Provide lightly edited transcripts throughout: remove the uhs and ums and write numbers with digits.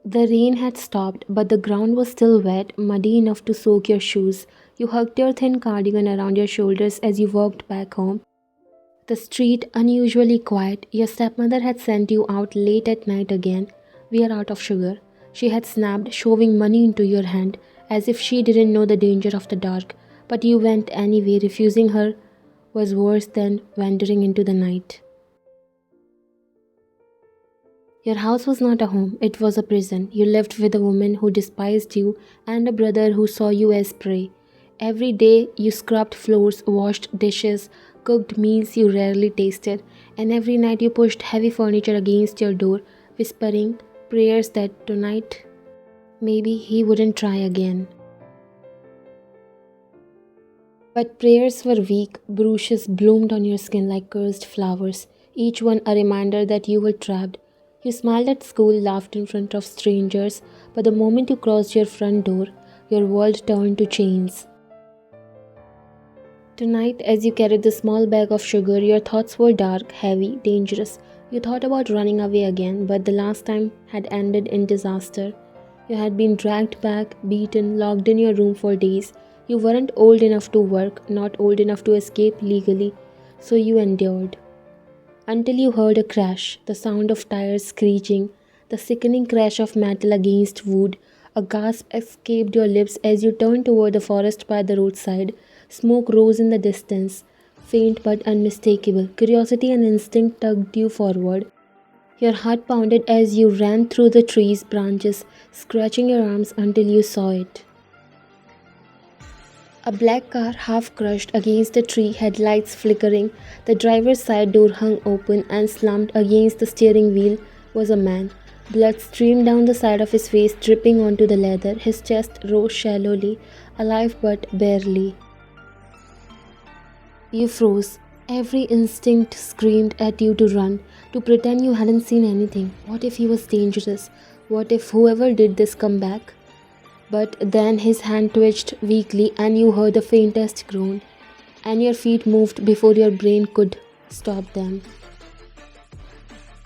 The rain had stopped, but the ground was still wet, muddy enough to soak your shoes. You hugged your thin cardigan around your shoulders as you walked back home. The street unusually quiet. Your stepmother had sent you out late at night again. We are out of sugar. She had snapped, shoving money into your hand, as if she didn't know the danger of the dark. But you went anyway. Refusing her was worse than wandering into the night. Your house was not a home, it was a prison. You lived with a woman who despised you and a brother who saw you as prey. Every day you scrubbed floors, washed dishes, cooked meals you rarely tasted, and every night you pushed heavy furniture against your door, whispering prayers that tonight maybe he wouldn't try again. But prayers were weak, bruises bloomed on your skin like cursed flowers, each one a reminder that you were trapped. You smiled at school, laughed in front of strangers, but the moment you crossed your front door, your world turned to chains. Tonight, as you carried the small bag of sugar, your thoughts were dark, heavy, dangerous. You thought about running away again, but the last time had ended in disaster. You had been dragged back, beaten, locked in your room for days. You weren't old enough to work, not old enough to escape legally, so you endured. Until you heard a crash, the sound of tires screeching, the sickening crash of metal against wood. A gasp escaped your lips as you turned toward the forest by the roadside. Smoke rose in the distance, faint but unmistakable. Curiosity and instinct tugged you forward. Your heart pounded as you ran through the trees' branches, scratching your arms until you saw it. A black car, half crushed against a tree, headlights flickering. The driver's side door hung open, and slumped against the steering wheel was a man. Blood streamed down the side of his face, dripping onto the leather. His chest rose shallowly, alive but barely. You froze. Every instinct screamed at you to run, to pretend you hadn't seen anything. What if he was dangerous? What if whoever did this come back? But then his hand twitched weakly and you heard the faintest groan, and your feet moved before your brain could stop them.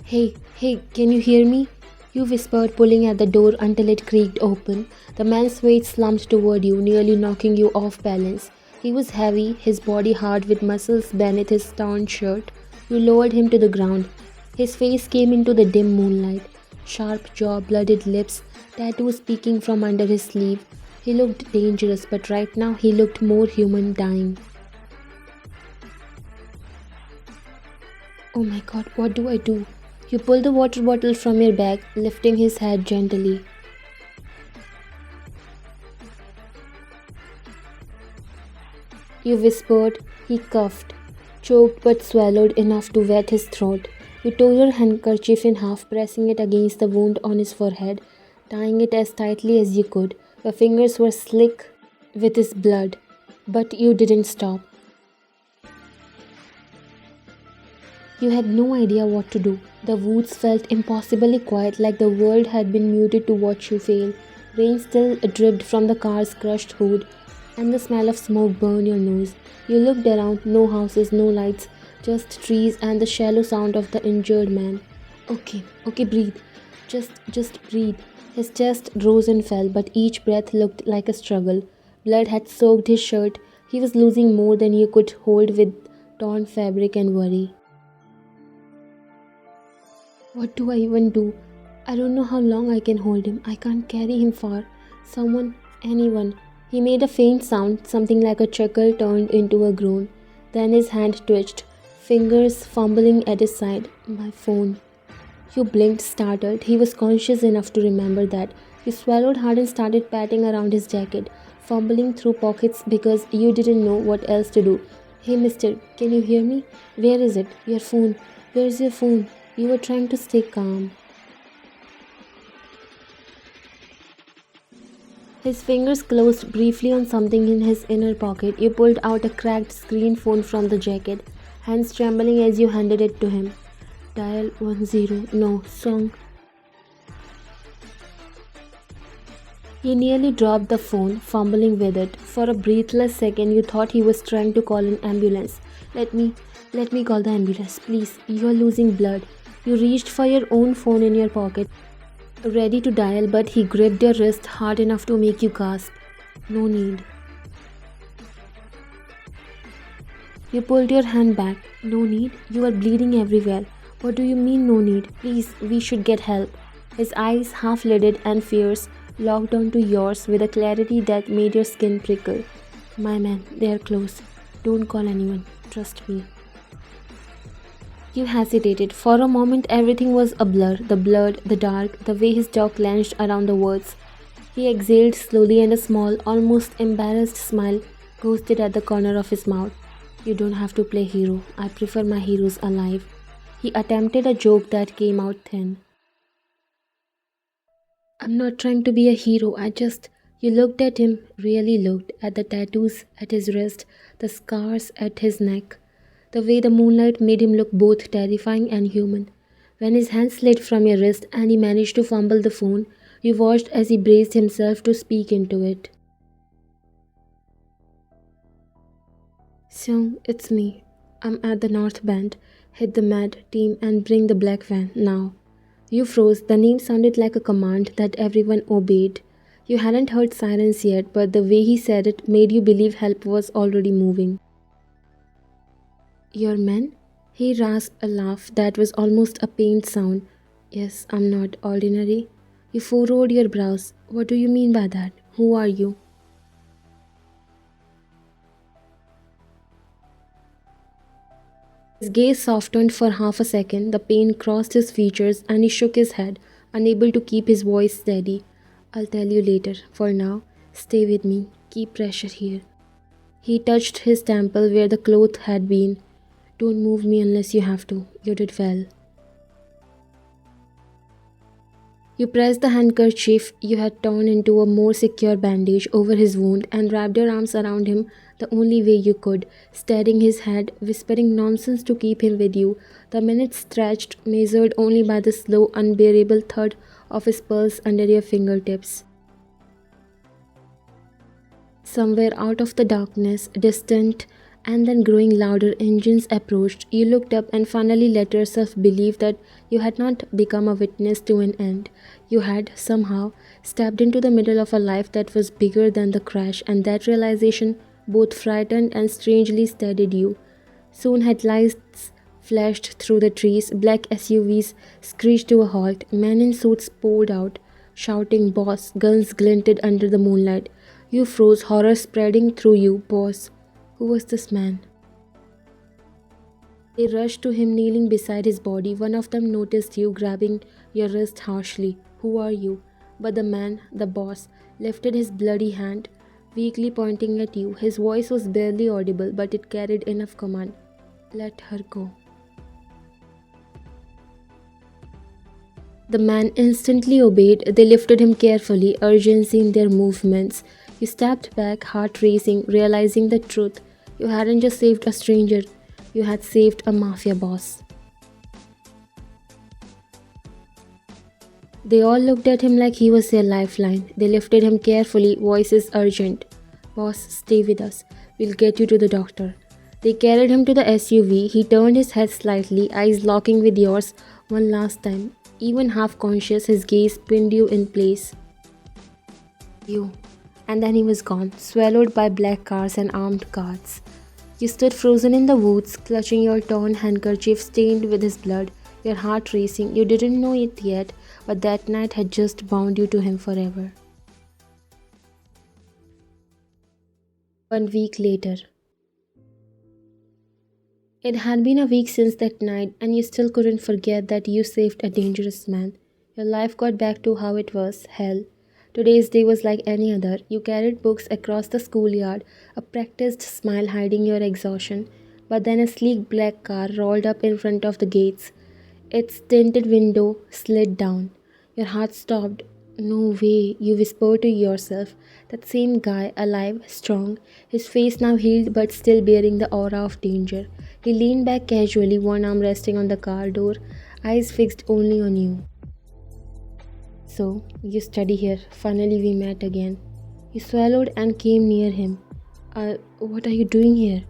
Hey, can you hear me? You whispered, pulling at the door until it creaked open. The man's weight slumped toward you, nearly knocking you off balance. He was heavy, his body hard with muscles beneath his torn shirt. You lowered him to the ground. His face came into the dim moonlight. Sharp jaw, blooded lips, tattoos peeking from under his sleeve. He looked dangerous, but right now he looked more human, dying. Oh my god, what do I do? You pulled the water bottle from your bag, lifting his head gently. You whispered. He coughed, choked but swallowed enough to wet his throat. You tore your handkerchief in half, pressing it against the wound on his forehead, tying it as tightly as you could. Your fingers were slick with his blood, but you didn't stop. You had no idea what to do. The woods felt impossibly quiet, like the world had been muted to watch you fail. Rain still dripped from the car's crushed hood, and the smell of smoke burned your nose. You looked around, no houses, no lights, just trees and the shallow sound of the injured man. Okay, breathe. Just breathe. His chest rose and fell, but each breath looked like a struggle. Blood had soaked his shirt. He was losing more than you could hold with torn fabric and worry. What do I even do? I don't know how long I can hold him. I can't carry him far. Anyone. He made a faint sound, something like a chuckle turned into a groan. Then his hand twitched, fingers fumbling at his side. My phone. You blinked, startled. He was conscious enough to remember that. You swallowed hard and started patting around his jacket, fumbling through pockets because you didn't know what else to do. Hey, mister, can you hear me? Where is it? Your phone. Where's your phone? You were trying to stay calm. His fingers closed briefly on something in his inner pocket. You pulled out a cracked screen phone from the jacket, hands trembling as you handed it to him. Dial 10. No, song. He nearly dropped the phone, fumbling with it. For a breathless second, you thought he was trying to call an ambulance. Let me call the ambulance, please. You are losing blood. You reached for your own phone in your pocket. ready to dial, but he gripped your wrist hard enough to make you gasp. No need. You pulled your hand back. No need? You are bleeding everywhere. What do you mean, no need? Please, we should get help. His eyes, half lidded and fierce, locked onto yours with a clarity that made your skin prickle. My man, they are close. Don't call anyone. Trust me. You hesitated. For a moment, everything was a blur. The blood, the dark, the way his jaw clenched around the words. He exhaled slowly and a small, almost embarrassed smile ghosted at the corner of his mouth. You don't have to play hero. I prefer my heroes alive. He attempted a joke that came out thin. I'm not trying to be a hero. You looked at him, really looked, at the tattoos at his wrist, the scars at his neck, the way the moonlight made him look both terrifying and human. When his hand slid from your wrist and he managed to fumble the phone, you watched as he braced himself to speak into it. So, it's me. I'm at the North Bend. Hit the med team and bring the black van now. You froze. The name sounded like a command that everyone obeyed. You hadn't heard sirens yet, but the way he said it made you believe help was already moving. Your men? He rasped a laugh that was almost a pained sound. Yes, I'm not ordinary. You furrowed your brows. What do you mean by that? Who are you? His gaze softened for half a second, the pain crossed his features, and he shook his head, unable to keep his voice steady. I'll tell you later. For now, stay with me. Keep pressure here. He touched his temple where the cloth had been. Don't move me unless you have to. You did well. You pressed the handkerchief you had torn into a more secure bandage over his wound and wrapped your arms around him the only way you could, steadying his head, whispering nonsense to keep him with you. The minutes stretched, measured only by the slow, unbearable thud of his pulse under your fingertips. Somewhere out of the darkness, distant and then growing louder, engines approached. You looked up and finally let yourself believe that you had not become a witness to an end. You had, somehow, stepped into the middle of a life that was bigger than the crash, and that realization both frightened and strangely steadied you. Soon headlights flashed through the trees, black SUVs screeched to a halt, men in suits poured out, shouting, "Boss!" Guns glinted under the moonlight. You froze, horror spreading through you. Boss. Who was this man? They rushed to him, kneeling beside his body. One of them noticed you, grabbing your wrist harshly. Who are you? But the man, the boss, lifted his bloody hand, weakly pointing at you. His voice was barely audible, but it carried enough command. Let her go. The man instantly obeyed. They lifted him carefully, urgency in their movements. You stepped back, heart racing, realizing the truth. You hadn't just saved a stranger, you had saved a mafia boss. They all looked at him like he was their lifeline. They lifted him carefully, voices urgent. Boss, stay with us. We'll get you to the doctor. They carried him to the SUV. He turned his head slightly, eyes locking with yours one last time. Even half conscious, his gaze pinned you in place. You. And then he was gone, swallowed by black cars and armed guards. You stood frozen in the woods, clutching your torn handkerchief stained with his blood, your heart racing. You didn't know it yet, but that night had just bound you to him forever. 1 week later. It had been a week since that night, and you still couldn't forget that you saved a dangerous man. Your life got back to how it was, hell. Today's day was like any other. You carried books across the schoolyard, a practiced smile hiding your exhaustion. But then a sleek black car rolled up in front of the gates. Its tinted window slid down. Your heart stopped. No way, you whispered to yourself. That same guy, alive, strong, his face now healed but still bearing the aura of danger. He leaned back casually, one arm resting on the car door, eyes fixed only on you. So, you study here. Finally, we met again. You swallowed and came near him. What are you doing here?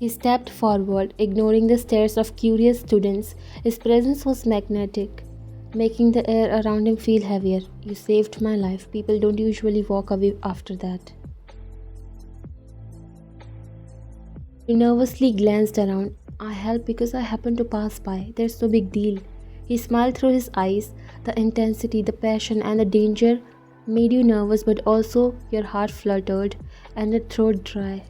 He stepped forward, ignoring the stares of curious students. His presence was magnetic, making the air around him feel heavier. You saved my life. People don't usually walk away after that. He nervously glanced around. I helped because I happened to pass by. There's no big deal. He smiled through his eyes. The intensity, the passion, and the danger made you nervous, but also your heart fluttered and your throat dry.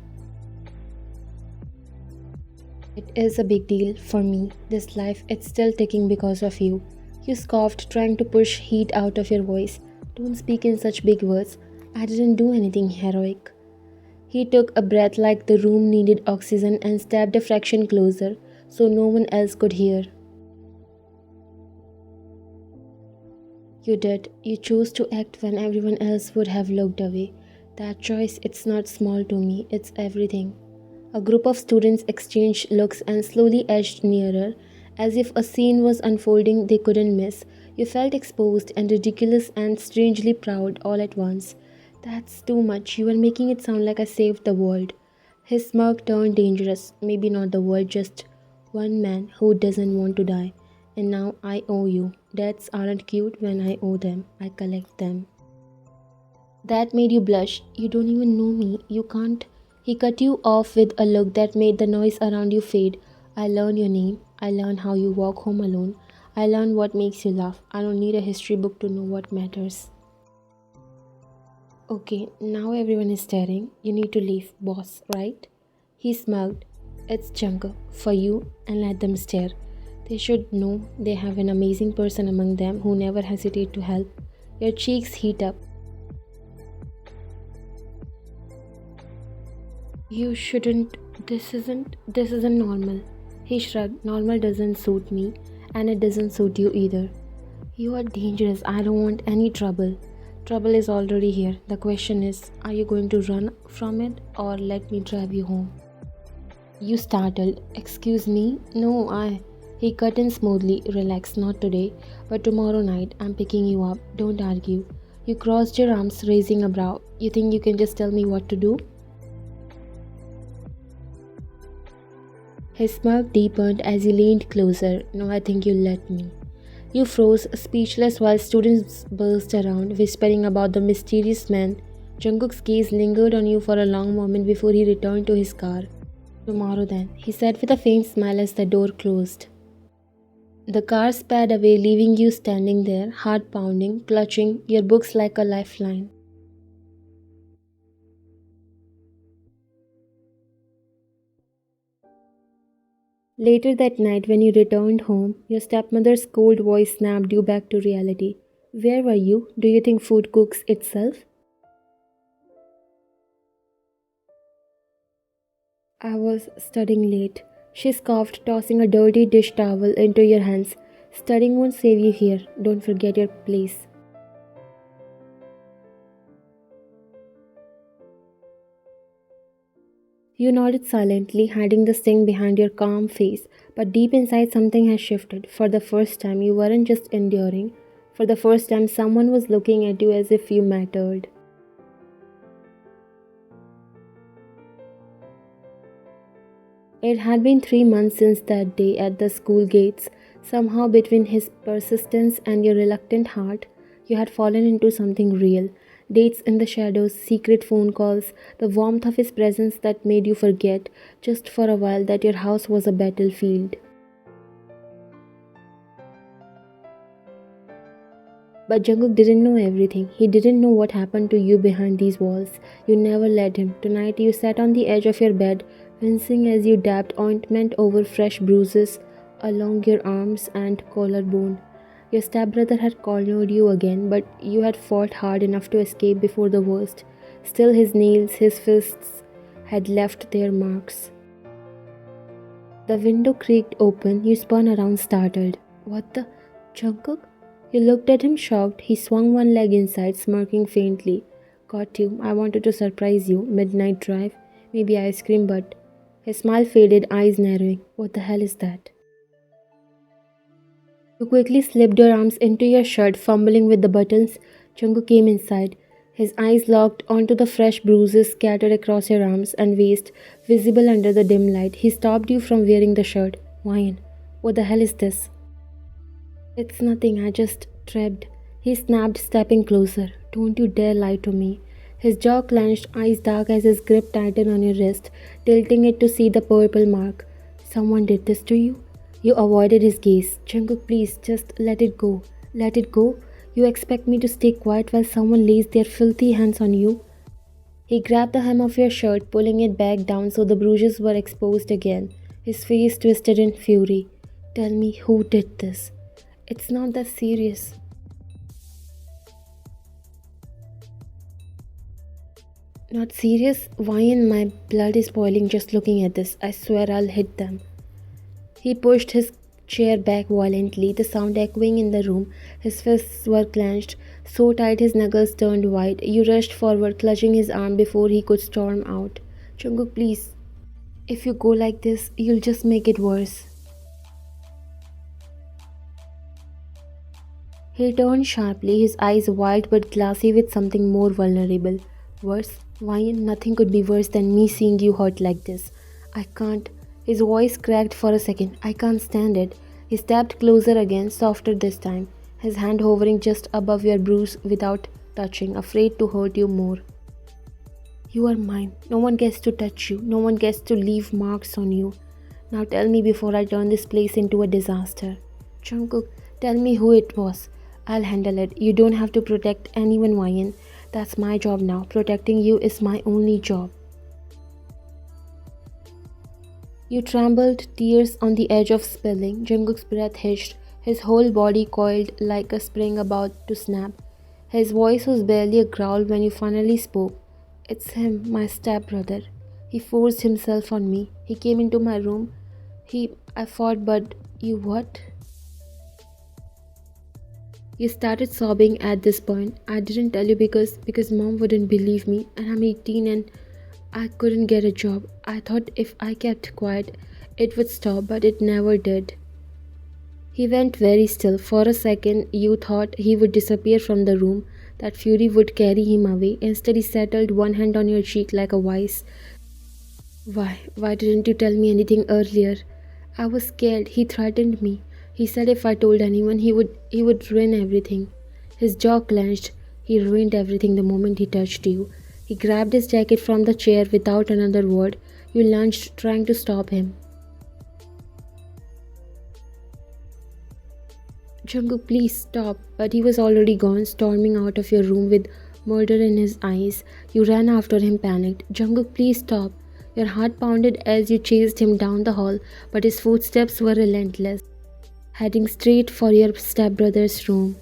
It is a big deal for me. This life, it's still ticking because of you. You scoffed, trying to push heat out of your voice. Don't speak in such big words. I didn't do anything heroic. He took a breath like the room needed oxygen and stepped a fraction closer so no one else could hear. You did. You chose to act when everyone else would have looked away. That choice, it's not small to me, it's everything. A group of students exchanged looks and slowly edged nearer, as if a scene was unfolding they couldn't miss. You felt exposed and ridiculous and strangely proud all at once. That's too much. You are making it sound like I saved the world. His smirk turned dangerous. Maybe not the world, just one man who doesn't want to die. And now I owe you. Dads aren't cute when I owe them. I collect them. That made you blush. You don't even know me. You can't. He cut you off with a look that made the noise around you fade. I learned your name. I learned how you walk home alone. I learned what makes you laugh. I don't need a history book to know what matters. Okay, now everyone is staring. You need to leave, boss, right? He smirked. It's jungle for you and let them stare. They should know they have an amazing person among them who never hesitate to help. Your cheeks heat up. You shouldn't. This isn't normal. He shrugged. Normal doesn't suit me, and it doesn't suit you either. You are dangerous. I don't want any trouble. Trouble is already here. The question is, are you going to run from it or let me drive you home? You startled. Excuse me? No, I. He cut in smoothly. Relax, not today, but tomorrow night. I'm picking you up. Don't argue. You crossed your arms, raising a brow. You think you can just tell me what to do? His smirk deepened as he leaned closer. No, I think you'll let me. You froze, speechless, while students burst around, whispering about the mysterious man. Jungkook's gaze lingered on you for a long moment before he returned to his car. Tomorrow then, he said with a faint smile as the door closed. The car sped away, leaving you standing there, heart pounding, clutching your books like a lifeline. Later that night, when you returned home, your stepmother's cold voice snapped you back to reality. Where were you? Do you think food cooks itself? I was studying late. She scoffed, tossing a dirty dish towel into your hands. Studying won't save you here. Don't forget your place. You nodded silently, hiding the sting behind your calm face, but deep inside something has shifted. For the first time, you weren't just enduring. For the first time, someone was looking at you as if you mattered. It had been 3 months since that day at the school gates. Somehow, between his persistence and your reluctant heart, you had fallen into something real. Dates in the shadows, secret phone calls, the warmth of his presence that made you forget, just for a while, that your house was a battlefield. But Jungkook didn't know everything. He didn't know what happened to you behind these walls. You never let him. Tonight you sat on the edge of your bed, wincing as you dabbed ointment over fresh bruises along your arms and collarbone. Your stepbrother had cornered you again, but you had fought hard enough to escape before the worst. Still, his nails, his fists had left their marks. The window creaked open. You spun around, startled. What the? Jungkook? You looked at him shocked. He swung one leg inside, smirking faintly. Got you. I wanted to surprise you. Midnight drive. Maybe ice cream, but... His smile faded, eyes narrowing. What the hell is that? You quickly slipped your arms into your shirt, fumbling with the buttons. Jungkook came inside. His eyes locked onto the fresh bruises scattered across your arms and waist, visible under the dim light. He stopped you from wearing the shirt. Wyan, what the hell is this? It's nothing, I just tripped. He snapped, stepping closer. Don't you dare lie to me. His jaw clenched, eyes dark as his grip tightened on your wrist, tilting it to see the purple mark. Someone did this to you? You avoided his gaze. Jungkook, please, just let it go. Let it go? You expect me to stay quiet while someone lays their filthy hands on you? He grabbed the hem of your shirt, pulling it back down so the bruises were exposed again. His face twisted in fury. Tell me who did this. It's not that serious. Not serious? Wyan, my blood is boiling just looking at this. I swear I'll hit them. He pushed his chair back violently, the sound echoing in the room. His fists were clenched, so tight his knuckles turned white. You rushed forward, clutching his arm before he could storm out. Jungkook, please. If you go like this, you'll just make it worse. He turned sharply, his eyes wild but glassy with something more vulnerable. Worse? Wyan, nothing could be worse than me seeing you hurt like this. I can't. His voice cracked for a second. I can't stand it. He stepped closer again, softer this time, his hand hovering just above your bruise without touching, afraid to hurt you more. You are mine. No one gets to touch you. No one gets to leave marks on you. Now tell me before I turn this place into a disaster. Jungkook, tell me who it was. I'll handle it. You don't have to protect anyone, Wyan. That's my job now. Protecting you is my only job. You trembled, tears on the edge of spilling. Jungkook's breath hitched, his whole body coiled like a spring about to snap. His voice was barely a growl when you finally spoke. It's him, my stepbrother. He forced himself on me. He came into my room. I fought, but you what? You started sobbing at this point. I didn't tell you because mom wouldn't believe me, and I'm 18 and I couldn't get a job. I thought if I kept quiet, it would stop, but it never did. He went very still. For a second, you thought he would disappear from the room, that fury would carry him away. Instead, he settled one hand on your cheek like a vice. Why didn't you tell me anything earlier? I was scared. He threatened me. He said if I told anyone, he would ruin everything. His jaw clenched. He ruined everything the moment he touched you. He grabbed his jacket from the chair without another word. You lunged, trying to stop him. Jungkook, please stop. But he was already gone, storming out of your room with murder in his eyes. You ran after him, panicked. Jungkook, please stop. Your heart pounded as you chased him down the hall, but his footsteps were relentless, heading straight for your stepbrother's room.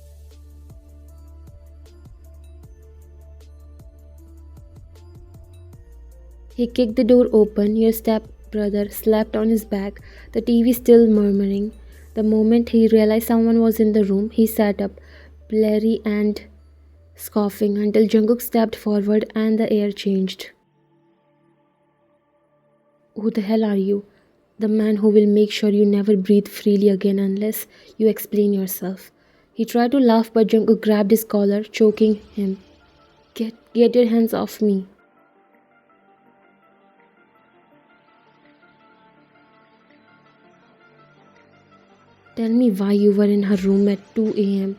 He kicked the door open. Your stepbrother slept on his back, the TV still murmuring. The moment he realized someone was in the room, he sat up, bleary and scoffing, until Jungkook stepped forward and the air changed. Who the hell are you? The man who will make sure you never breathe freely again unless you explain yourself. He tried to laugh, but Jungkook grabbed his collar, choking him. Get your hands off me. Tell me why you were in her room at 2 a.m.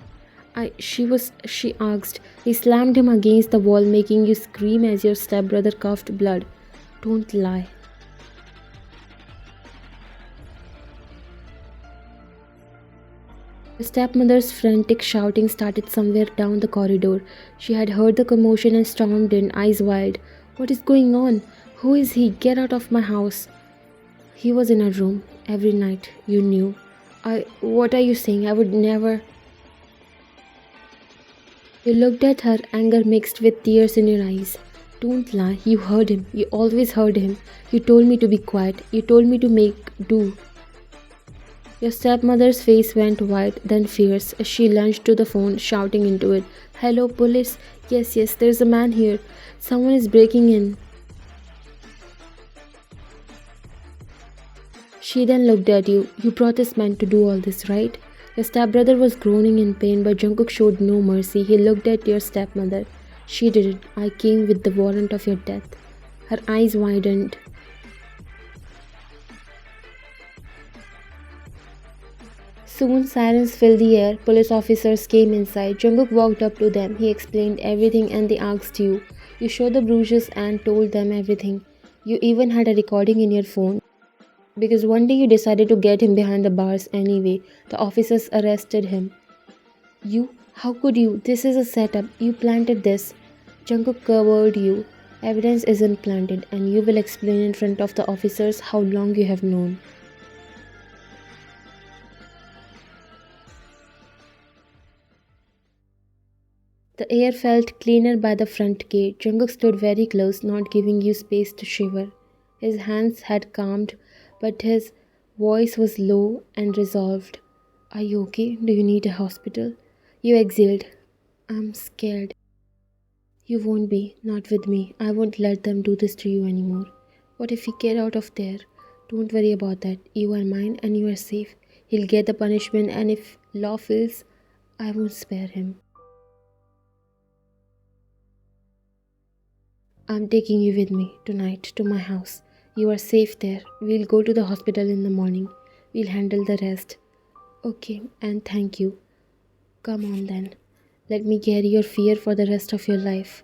She asked. He slammed him against the wall, making you scream as your stepbrother coughed blood. Don't lie. The stepmother's frantic shouting started somewhere down the corridor. She had heard the commotion and stormed in, eyes wide. What is going on? Who is he? Get out of my house. He was in her room every night. You knew. What are you saying? I would never. You looked at her, anger mixed with tears in your eyes. Don't lie. You heard him. You always heard him. You told me to be quiet. You told me to make do. Your stepmother's face went white, then fierce, as she lunged to the phone, shouting into it. Hello, police? Yes, there's a man here. Someone is breaking in. She then looked at you. You brought this man to do all this, right? Your stepbrother was groaning in pain, but Jungkook showed no mercy. He looked at your stepmother. She didn't. I came with the warrant of your death. Her eyes widened. Soon sirens filled the air. Police officers came inside. Jungkook walked up to them. He explained everything and they asked you. You showed the bruises and told them everything. You even had a recording in your phone. Because one day you decided to get him behind the bars anyway. The officers arrested him. You? How could you? This is a setup. You planted this. Jungkook covered you. Evidence isn't planted, and you will explain in front of the officers how long you have known. The air felt cleaner by the front gate. Jungkook stood very close, not giving you space to shiver. His hands had calmed, but his voice was low and resolved. Are you okay? Do you need a hospital? You exhaled. I'm scared. You won't be, not with me. I won't let them do this to you anymore. What if we get out of there? Don't worry about that. You are mine and you are safe. He'll get the punishment, and if law fails, I won't spare him. I'm taking you with me tonight to my house. You are safe there. We'll go to the hospital in the morning. We'll handle the rest. Okay, and thank you. Come on then. Let me carry your fear for the rest of your life.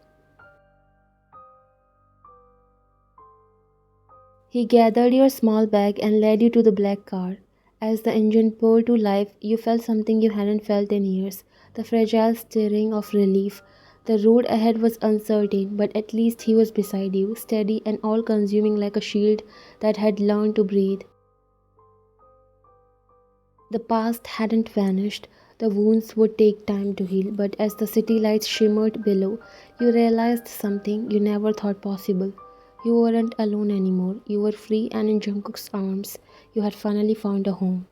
He gathered your small bag and led you to the black car. As the engine pulled to life, you felt something you hadn't felt in years, the fragile stirring of relief. The road ahead was uncertain, but at least he was beside you, steady and all consuming like a shield that had learned to breathe. The past hadn't vanished. The wounds would take time to heal, but as the city lights shimmered below, you realized something you never thought possible. You weren't alone anymore. You were free and in Jungkook's arms. You had finally found a home.